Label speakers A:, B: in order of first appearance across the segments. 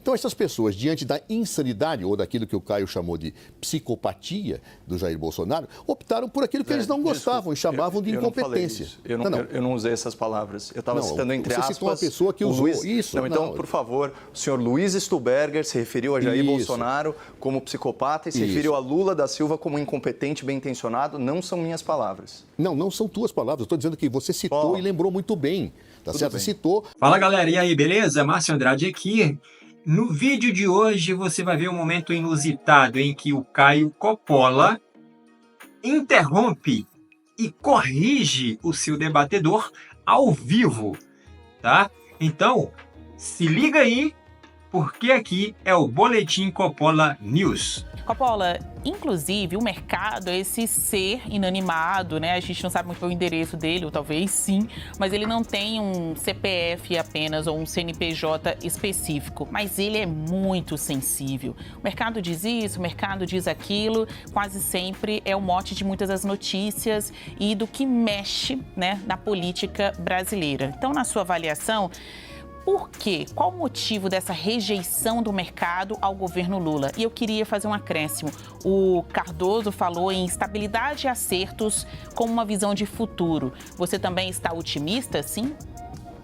A: Então, essas pessoas, diante da insanidade ou daquilo que o Caio chamou de psicopatia do Jair Bolsonaro, optaram por aquilo que eles não gostavam e chamavam de incompetência.
B: Eu não usei essas palavras. Eu estava citando entre aspas.
A: Você citou uma pessoa que usou isso.
B: Então, por favor, o senhor Luiz Stuberger se referiu a Jair Bolsonaro como psicopata e se referiu a Lula da Silva como incompetente, bem-intencionado. Não são minhas palavras.
A: Não são tuas palavras. Eu estou dizendo que você citou e lembrou muito bem. Tá certo? Citou.
C: Fala, galera. E aí, beleza? Márcio Andrade aqui. No vídeo de hoje, você vai ver um momento inusitado em que o Caio Coppola interrompe e corrige o seu debatedor ao vivo, tá? Então, se liga aí, porque aqui é o Boletim Coppola News.
D: Coppola, inclusive, o mercado é esse ser inanimado, né? A gente não sabe muito bem o endereço dele, ou talvez sim, mas ele não tem um CPF apenas ou um CNPJ específico, mas ele é muito sensível. O mercado diz isso, o mercado diz aquilo, quase sempre é o mote de muitas das notícias e do que mexe, né, na política brasileira. Então, na sua avaliação, por quê? Qual o motivo dessa rejeição do mercado ao governo Lula? E eu queria fazer um acréscimo. O Cardoso falou em estabilidade e acertos como uma visão de futuro. Você também está otimista, sim?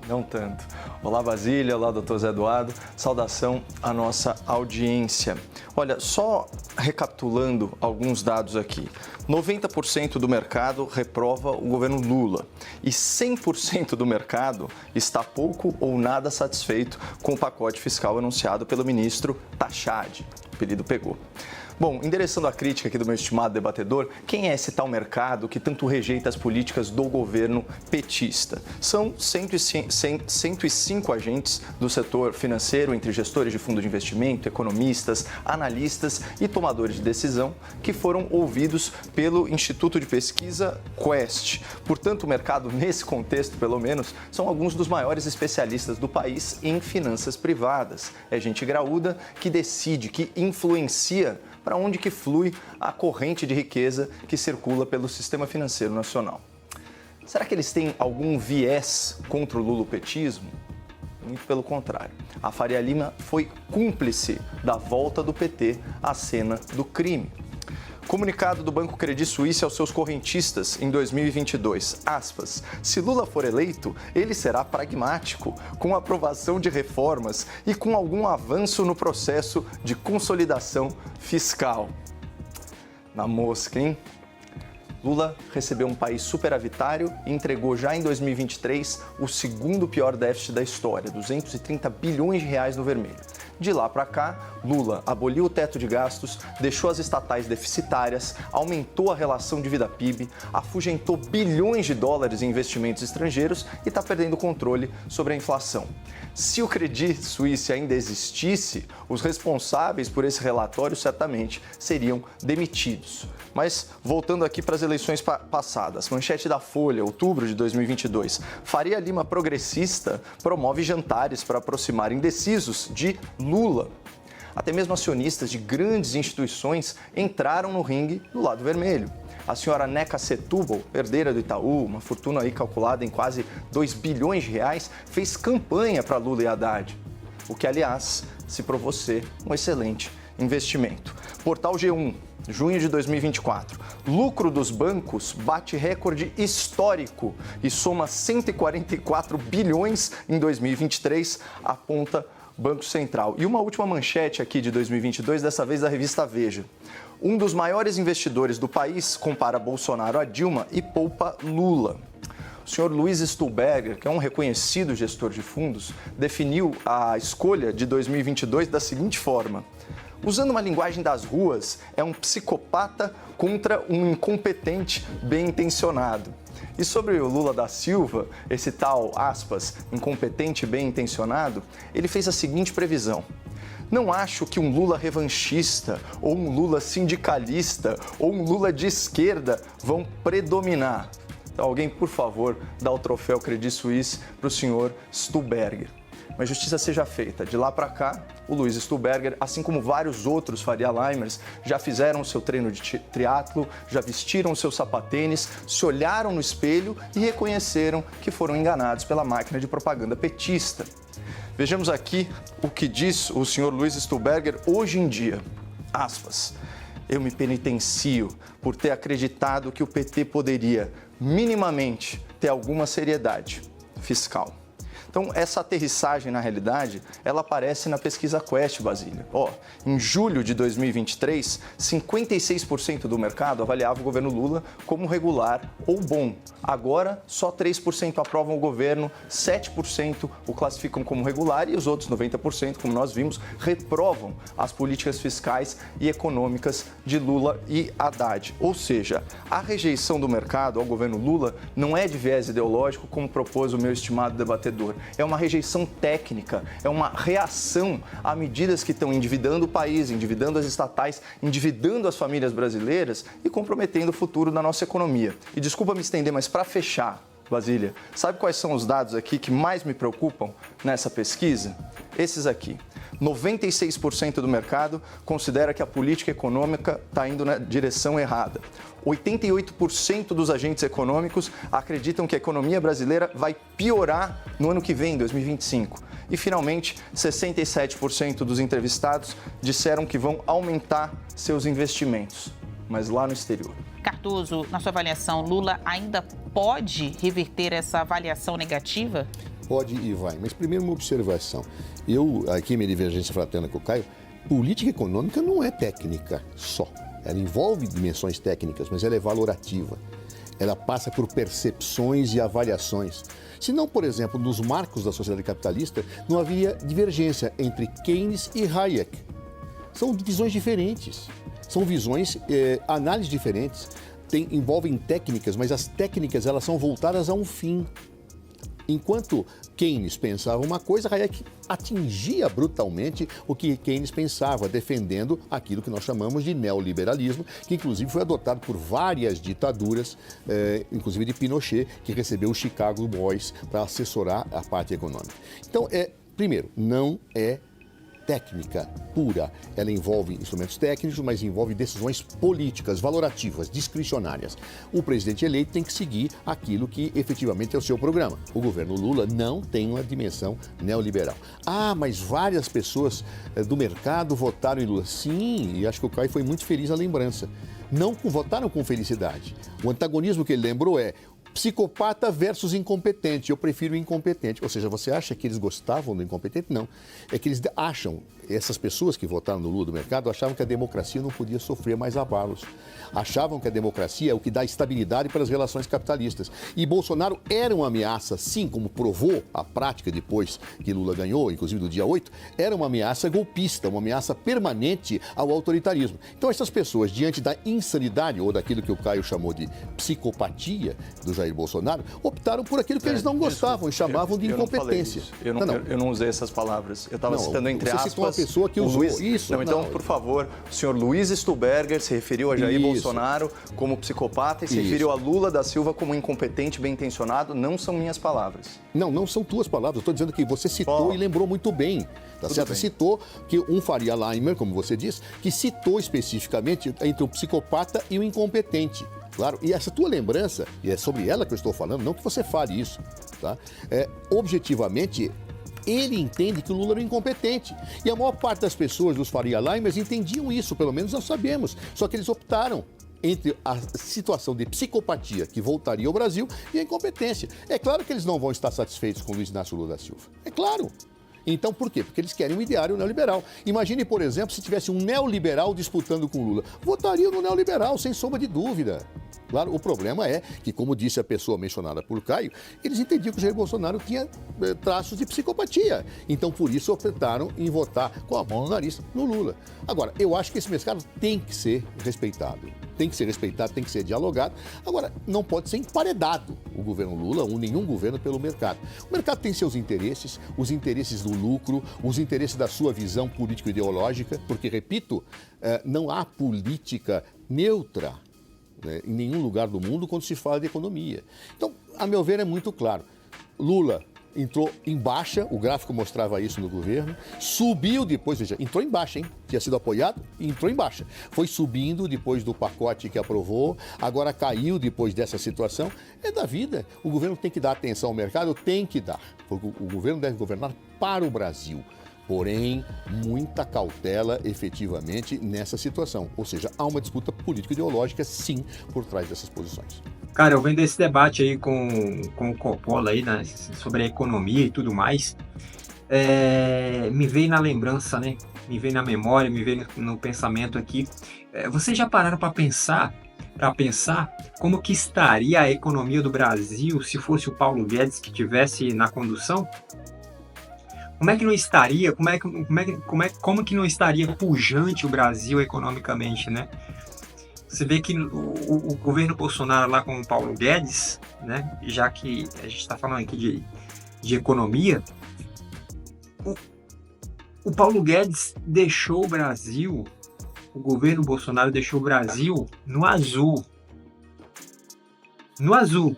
B: Não tanto. Olá, Basília. Olá, doutor Zé Eduardo. Saudação à nossa audiência. Olha, só recapitulando alguns dados aqui. 90% do mercado reprova o governo Lula e 100% do mercado está pouco ou nada satisfeito com o pacote fiscal anunciado pelo ministro Tachad. O apelido pegou. Bom, endereçando a crítica aqui do meu estimado debatedor, quem é esse tal mercado que tanto rejeita as políticas do governo petista? São 105 agentes do setor financeiro, entre gestores de fundo de investimento, economistas, analistas e tomadores de decisão, que foram ouvidos pelo Instituto de Pesquisa Quest. Portanto, o mercado, nesse contexto, pelo menos, são alguns dos maiores especialistas do país em finanças privadas. É gente graúda que decide, que influencia para onde que flui a corrente de riqueza que circula pelo sistema financeiro nacional. Será que eles têm algum viés contra o lulopetismo? Muito pelo contrário. A Faria Lima foi cúmplice da volta do PT à cena do crime. Comunicado do Banco Credit Suisse aos seus correntistas em 2022, aspas, se Lula for eleito, ele será pragmático, com aprovação de reformas e com algum avanço no processo de consolidação fiscal. Na mosca, hein? Lula recebeu um país superavitário e entregou já em 2023 o segundo pior déficit da história, 230 bilhões de reais no vermelho. De lá para cá, Lula aboliu o teto de gastos, deixou as estatais deficitárias, aumentou a relação dívida-PIB, afugentou bilhões de dólares em investimentos estrangeiros e está perdendo o controle sobre a inflação. Se o Credit Suisse ainda existisse, os responsáveis por esse relatório certamente seriam demitidos. Mas, voltando aqui para as eleições passadas, manchete da Folha, outubro de 2022, Faria Lima progressista promove jantares para aproximar indecisos de Lula. Até mesmo acionistas de grandes instituições entraram no ringue do lado vermelho. A senhora Neca Setúbal, herdeira do Itaú, uma fortuna aí calculada em quase 2 bilhões de reais, fez campanha para Lula e Haddad, o que, aliás, se provou ser um excelente investimento. Portal G1, junho de 2024. Lucro dos bancos bate recorde histórico e soma 144 bilhões em 2023, aponta Banco Central. E uma última manchete aqui de 2022, dessa vez da revista Veja. Um dos maiores investidores do país compara Bolsonaro a Dilma e poupa Lula. O senhor Luiz Stuberger, que é um reconhecido gestor de fundos, definiu a escolha de 2022 da seguinte forma: usando uma linguagem das ruas, é um psicopata contra um incompetente bem-intencionado. E sobre o Lula da Silva, esse tal, aspas, incompetente bem-intencionado, ele fez a seguinte previsão: não acho que um Lula revanchista, ou um Lula sindicalista, ou um Lula de esquerda vão predominar. Então, alguém, por favor, dá o troféu Credit Suisse para o senhor Stuberger. Mas justiça seja feita. De lá para cá, o Luiz Stuberger, assim como vários outros Faria Limers, já fizeram o seu treino de triatlo, já vestiram os seus sapatênis, se olharam no espelho e reconheceram que foram enganados pela máquina de propaganda petista. Vejamos aqui o que diz o senhor Luiz Stuhlberger hoje em dia. Aspas. Eu me penitencio por ter acreditado que o PT poderia, minimamente, ter alguma seriedade fiscal. Então, essa aterrissagem, na realidade, ela aparece na pesquisa Quest, Basílio. Em julho de 2023, 56% do mercado avaliava o governo Lula como regular ou bom. Agora, só 3% aprovam o governo, 7% o classificam como regular e os outros 90%, como nós vimos, reprovam as políticas fiscais e econômicas de Lula e Haddad. Ou seja, a rejeição do mercado ao governo Lula não é de viés ideológico, como propôs o meu estimado debatedor. É uma rejeição técnica, é uma reação a medidas que estão endividando o país, endividando as estatais, endividando as famílias brasileiras e comprometendo o futuro da nossa economia. E desculpa me estender, mas para fechar, Basília, sabe quais são os dados aqui que mais me preocupam nessa pesquisa? Esses aqui. 96% do mercado considera que a política econômica está indo na direção errada. 88% dos agentes econômicos acreditam que a economia brasileira vai piorar no ano que vem, 2025. E, finalmente, 67% dos entrevistados disseram que vão aumentar seus investimentos, mas lá no exterior.
D: Cardoso, na sua avaliação, Lula ainda pode reverter essa avaliação negativa?
A: Pode e vai, mas primeiro uma observação. Eu, aqui minha divergência fraterna com o Caio, política econômica não é técnica só. Ela envolve dimensões técnicas, mas ela é valorativa. Ela passa por percepções e avaliações. Se não, por exemplo, nos marcos da sociedade capitalista, não havia divergência entre Keynes e Hayek. São visões diferentes, são visões, análises diferentes, envolvem técnicas, mas as técnicas elas são voltadas a um fim. Enquanto Keynes pensava uma coisa, Hayek atingia brutalmente o que Keynes pensava, defendendo aquilo que nós chamamos de neoliberalismo, que inclusive foi adotado por várias ditaduras, inclusive de Pinochet, que recebeu o Chicago Boys para assessorar a parte econômica. Então, primeiro, não é técnica pura. Ela envolve instrumentos técnicos, mas envolve decisões políticas, valorativas, discricionárias. O presidente eleito tem que seguir aquilo que efetivamente é o seu programa. O governo Lula não tem uma dimensão neoliberal. Mas várias pessoas do mercado votaram em Lula. Sim, e acho que o Caio foi muito feliz na lembrança. Não votaram com felicidade. O antagonismo que ele lembrou é psicopata versus incompetente. Eu prefiro o incompetente. Ou seja, você acha que eles gostavam do incompetente? Não. É que eles acham, essas pessoas que votaram no Lula do mercado, achavam que a democracia não podia sofrer mais abalos. Achavam que a democracia é o que dá estabilidade para as relações capitalistas. E Bolsonaro era uma ameaça, sim, como provou a prática depois que Lula ganhou, inclusive do dia 8, era uma ameaça golpista, uma ameaça permanente ao autoritarismo. Então, essas pessoas, diante da insanidade, ou daquilo que o Caio chamou de psicopatia do Jair Bolsonaro, optaram por aquilo que eles não gostavam e chamavam de incompetência.
B: Eu não usei essas palavras. Eu estava citando entre aspas.
A: Você citou uma pessoa que usou isso.
B: Então, por favor, o senhor Luiz Stuhlberger se referiu a Jair Bolsonaro como psicopata e se referiu a Lula da Silva como incompetente, bem-intencionado. Não são minhas palavras.
A: Não são tuas palavras. Eu estou dizendo que você citou e lembrou muito bem. Tá certo? Citou que um Faria Limer, como você disse, que citou especificamente entre o psicopata e o incompetente. Claro, e essa tua lembrança, e é sobre ela que eu estou falando, não que você fale isso, tá? Objetivamente, ele entende que o Lula era incompetente. E a maior parte das pessoas, dos Faria Limers, entendiam isso, pelo menos nós sabemos. Só que eles optaram entre a situação de psicopatia que voltaria ao Brasil e a incompetência. É claro que eles não vão estar satisfeitos com Luiz Inácio Lula da Silva. É claro. Então, por quê? Porque eles querem um ideário neoliberal. Imagine, por exemplo, se tivesse um neoliberal disputando com Lula. Votariam no neoliberal, sem sombra de dúvida. Claro, o problema é que, como disse a pessoa mencionada por Caio, eles entendiam que o Jair Bolsonaro tinha traços de psicopatia. Então, por isso, optaram em votar com a mão no nariz no Lula. Agora, eu acho que esse mercado tem que ser respeitado. Tem que ser respeitado, tem que ser dialogado. Agora, não pode ser emparedado o governo Lula ou nenhum governo pelo mercado. O mercado tem seus interesses, os interesses do lucro, os interesses da sua visão político-ideológica, porque, repito, não há política neutra, né, em nenhum lugar do mundo quando se fala de economia. Então, a meu ver, é muito claro. Lula entrou em baixa, o gráfico mostrava isso no governo, subiu depois, veja, entrou em baixa, hein? Tinha sido apoiado e entrou em baixa. Foi subindo depois do pacote que aprovou, agora caiu depois dessa situação. É da vida. O governo tem que dar atenção ao mercado, tem que dar. Porque o governo deve governar para o Brasil. Porém, muita cautela efetivamente nessa situação. Ou seja, há uma disputa político-ideológica, sim, por trás dessas posições.
C: Cara, eu vendo esse debate aí com o Coppola aí, né, sobre a economia e tudo mais, me veio na lembrança, né? Me veio na memória, me veio no pensamento aqui. Vocês já pararam para pensar como que estaria a economia do Brasil se fosse o Paulo Guedes que estivesse na condução? Como é que não estaria? Como que não estaria pujante o Brasil economicamente, né? Você vê que o governo Bolsonaro lá com o Paulo Guedes, né? Já que a gente está falando aqui de economia, o Paulo Guedes deixou o Brasil, o governo Bolsonaro deixou o Brasil no azul. No azul.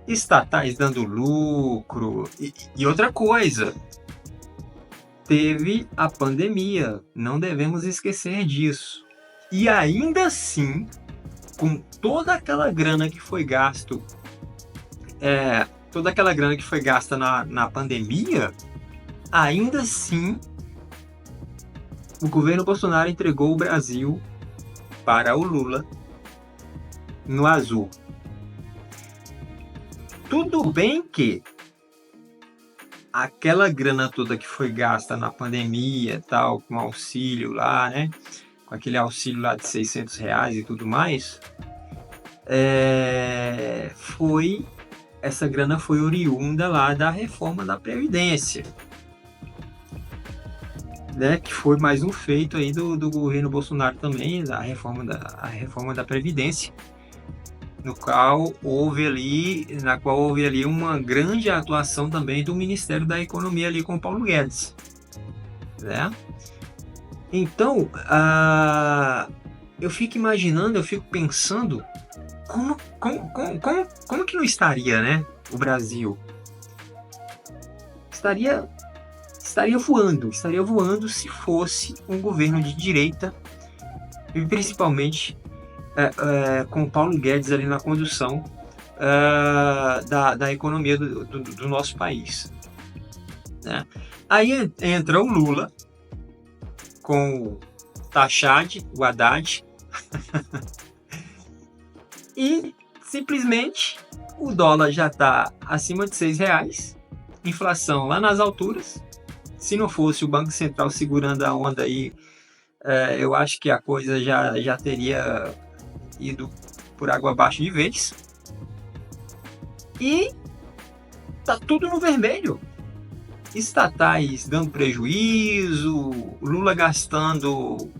C: Estatais dando lucro. E outra coisa, teve a pandemia, não devemos esquecer disso. E ainda assim, com toda aquela grana que foi gasta na pandemia, ainda assim, o governo Bolsonaro entregou o Brasil para o Lula no azul. Tudo bem que aquela grana toda que foi gasta na pandemia, tal, com auxílio lá, né? Com aquele auxílio lá de R$600 e tudo mais, essa grana foi oriunda lá da reforma da Previdência, né? Que foi mais um feito aí do governo Bolsonaro também, a reforma da Previdência, na qual houve ali uma grande atuação também do Ministério da Economia ali com o Paulo Guedes, né? Então, eu fico imaginando, eu fico pensando como que não estaria, né, o Brasil? Estaria voando se fosse um governo de direita, e principalmente com o Paulo Guedes ali na condução da economia do nosso país, né? Aí entra o Lula com o Tachad, o Haddad, e simplesmente o dólar já está acima de R$6, inflação lá nas alturas. Se não fosse o Banco Central segurando a onda aí, eu acho que a coisa já teria ido por água abaixo de vez. E tá tudo no vermelho. Estatais dando prejuízo, Lula gastando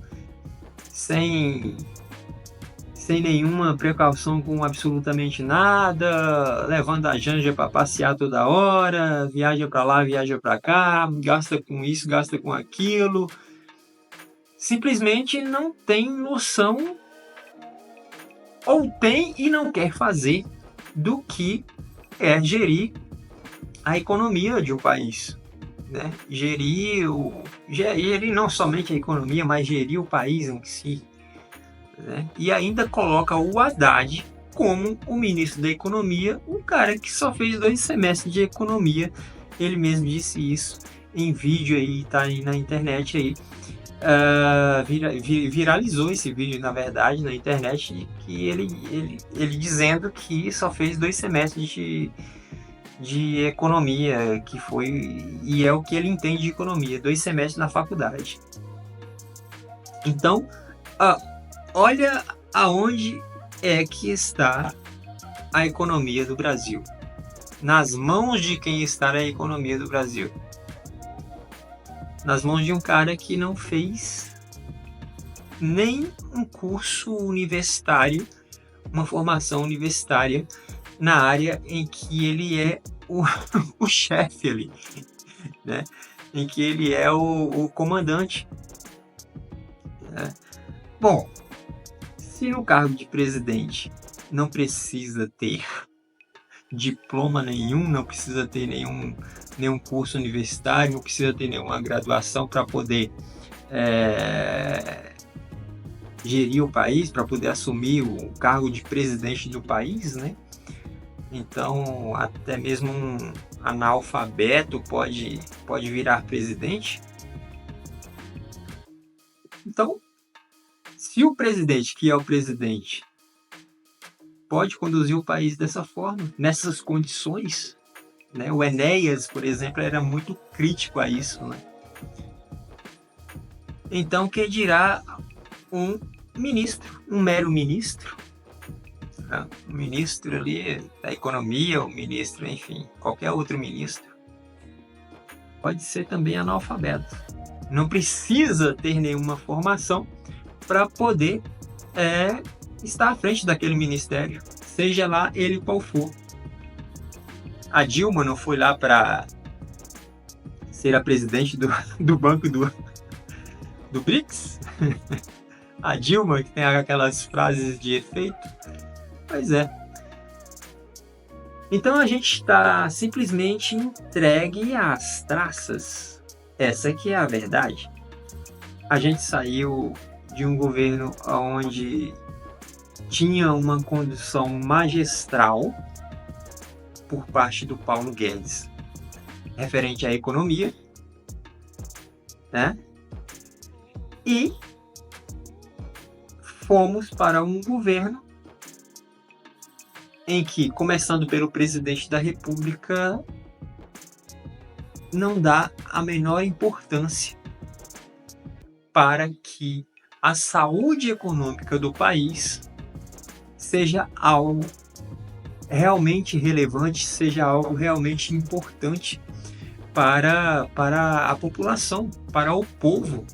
C: sem nenhuma precaução com absolutamente nada, levando a Janja para passear toda hora, viaja para lá, viaja para cá, gasta com isso, gasta com aquilo. Simplesmente não tem noção, ou tem e não quer fazer, do que é gerir a economia de um país, né? Gerir não somente a economia, mas gerir o país em si, né? E ainda coloca o Haddad como o ministro da economia, um cara que só fez 2 semestres de economia. Ele mesmo disse isso em vídeo aí, tá aí na internet aí. Viralizou esse vídeo, na verdade, na internet, que ele dizendo que só fez 2 semestres de economia, que foi, e é o que ele entende de economia, 2 semestres na faculdade. Então, olha aonde é que está a economia do Brasil. Nas mãos de quem está a economia do Brasil? Nas mãos de um cara que não fez nem um curso universitário, uma formação universitária na área em que ele é o chefe ali, né? Em que ele é o comandante, né? Bom, se no cargo de presidente não precisa ter diploma nenhum, não precisa ter nenhum curso universitário, não precisa ter nenhuma graduação para poder gerir o país, para poder assumir o cargo de presidente do país, né? Então, até mesmo um analfabeto pode virar presidente. Então, se o presidente, que é o presidente, pode conduzir o país dessa forma, nessas condições, né? O Enéas, por exemplo, era muito crítico a isso, né? Então, que dirá um ministro, um mero ministro, né? Um ministro ali da economia, o ministro, enfim, qualquer outro ministro, pode ser também analfabeto. Não precisa ter nenhuma formação para poder estar à frente daquele ministério, seja lá ele qual for. A Dilma não foi lá para ser a presidente do banco do BRICS? A Dilma, que tem aquelas frases de efeito? Pois é. Então a gente está simplesmente entregue às traças. Essa que é a verdade. A gente saiu de um governo onde tinha uma condução magistral por parte do Paulo Guedes, referente à economia, né? E fomos para um governo em que, começando pelo presidente da República, não dá a menor importância para que a saúde econômica do país seja algo realmente relevante, seja algo realmente importante para a população, para o povo,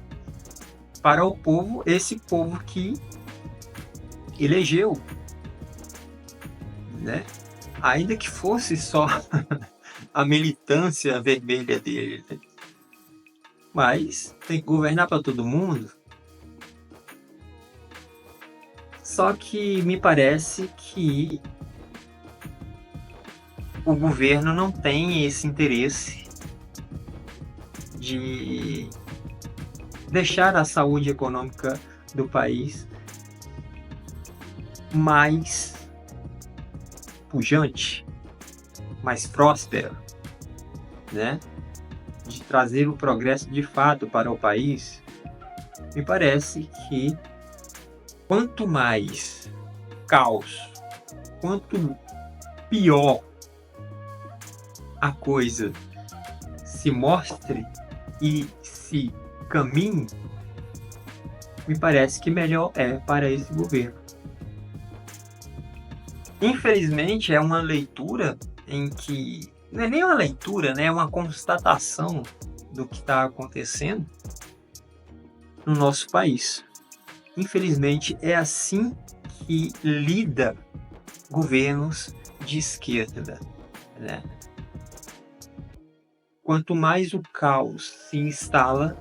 C: esse povo que elegeu, né? Ainda que fosse só a militância vermelha dele, né? Mas tem que governar para todo mundo. Só que me parece que o governo não tem esse interesse de deixar a saúde econômica do país mais pujante, mais próspera, né? De trazer o progresso de fato para o país. Me parece que quanto mais caos, quanto pior a coisa se mostre e se caminhe, me parece que melhor é para esse governo. Infelizmente, é uma leitura em que não é nem uma leitura, né? É uma constatação do que está acontecendo no nosso país. Infelizmente, é assim que lida governos de esquerda, né? Quanto mais o caos se instala,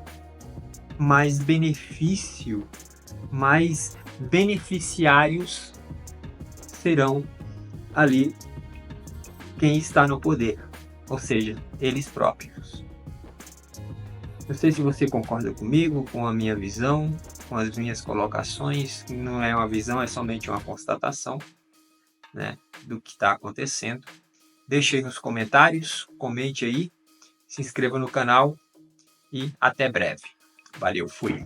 C: mais benefício, mais beneficiários serão ali quem está no poder, ou seja, eles próprios. Não sei se você concorda comigo, com a minha visão, com as minhas colocações. Não é uma visão, é somente uma constatação, né, do que está acontecendo. Deixe aí nos comentários, comente aí, se inscreva no canal e até breve. Valeu, fui!